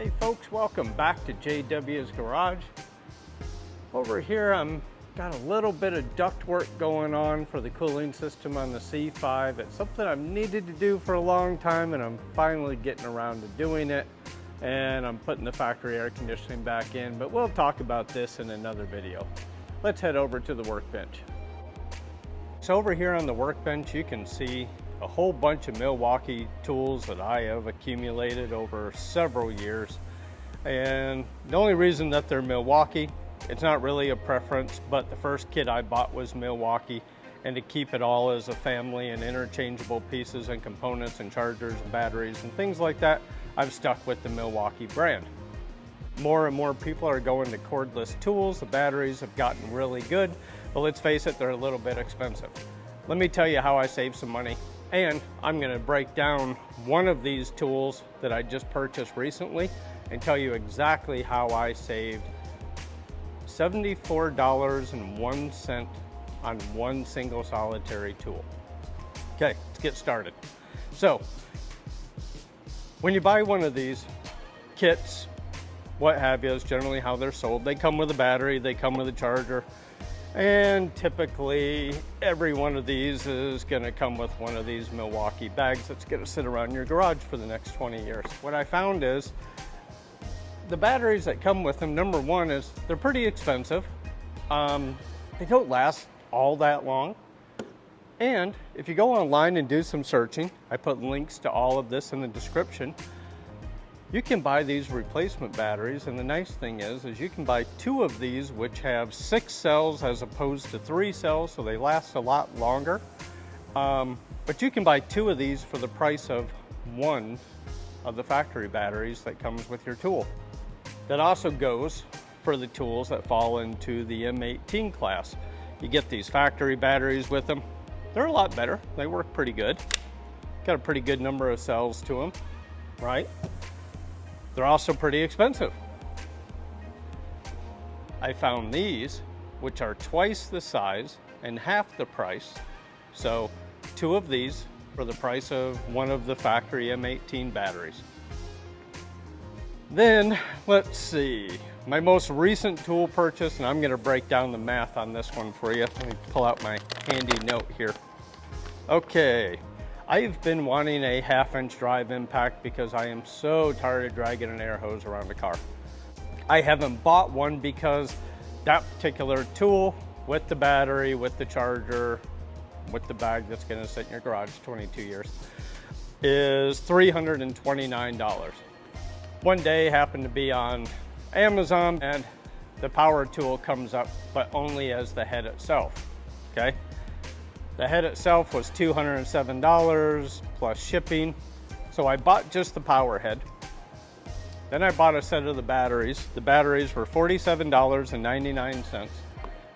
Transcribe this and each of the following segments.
Hey folks, welcome back to JW's Garage. Over here I'm got a little bit of duct work going on for the cooling system on the C5. It's something I've needed to do for a long time and I'm finally getting around to doing it. And I'm putting the factory air conditioning back in, but we'll talk about this in another video. Let's head over to the workbench. So over here on the workbench you can see a whole bunch of Milwaukee tools that I have accumulated over several years. And the only reason that they're Milwaukee, it's not really a preference, but the first kit I bought was Milwaukee, and to keep it all as a family and interchangeable pieces and components and chargers and batteries and things like that, I've stuck with the Milwaukee brand. More and more people are going to cordless tools. The batteries have gotten really good, but let's face it, they're a little bit expensive. Let me tell you how I save some money. And I'm going to break down one of these tools that I just purchased recently and tell you exactly how I saved $74.01 on one single solitary tool. Okay, let's get started. So, when you buy one of these kits, what have you, is generally how they're sold. They come with a battery, they come with a charger, and typically every one of these is going to come with one of these Milwaukee bags that's going to sit around your garage for the next 20 years. What I found is the batteries that come with them, number one is they're pretty expensive. They don't last all that long. And if you go online and do some searching, I put links to all of this in the description, you can buy these replacement batteries, and the nice thing is you can buy two of these which have 6 cells as opposed to 3 cells, so they last a lot longer. But you can buy 2 of these for the price of one of the factory batteries that comes with your tool. That also goes for the tools that fall into the M18 class. You get these factory batteries with them. They're a lot better. They work pretty good. Got a pretty good number of cells to them, right? They're also pretty expensive. I found these, which are twice the size and half the price. So 2 of these for the price of one of the factory M18 batteries. Then, let's see, my most recent tool purchase, and I'm gonna break down the math on this one for you. Let me pull out my handy note here. Okay. I've been wanting a 1/2-inch drive impact because I am so tired of dragging an air hose around the car. I haven't bought one because that particular tool with the battery, with the charger, with the bag that's going to sit in your garage 22 years is $329. One day happened to be on Amazon and the power tool comes up, but only as the head itself, okay? The head itself was $207 plus shipping. So I bought just the power head. Then I bought a set of the batteries. The batteries were $47.99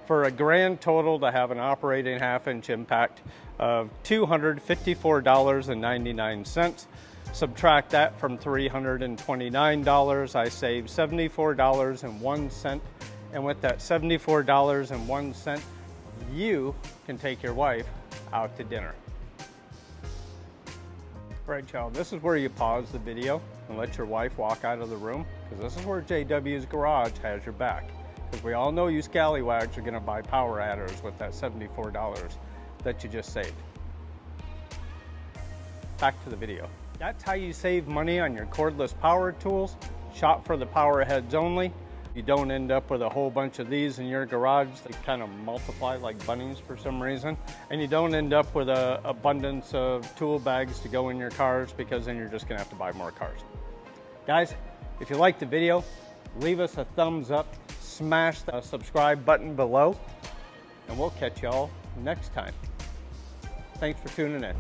for a grand total to have an operating 1/2-inch impact of $254.99. Subtract that from $329, I saved $74.01. And with that $74.01, you can take your wife out to dinner. Right, child, this is where you pause the video and let your wife walk out of the room, because this is where JW's Garage has your back. Because we all know you scallywags are going to buy power adders with that $74 that you just saved. Back to the video. That's how you save money on your cordless power tools. Shop for the power heads only. You don't end up with a whole bunch of these in your garage. They kind of multiply like bunnies for some reason. And you don't end up with an abundance of tool bags to go in your cars, because then you're just gonna have to buy more cars. Guys, if you liked the video, leave us a thumbs up, smash the subscribe button below, and we'll catch y'all next time. Thanks for tuning in.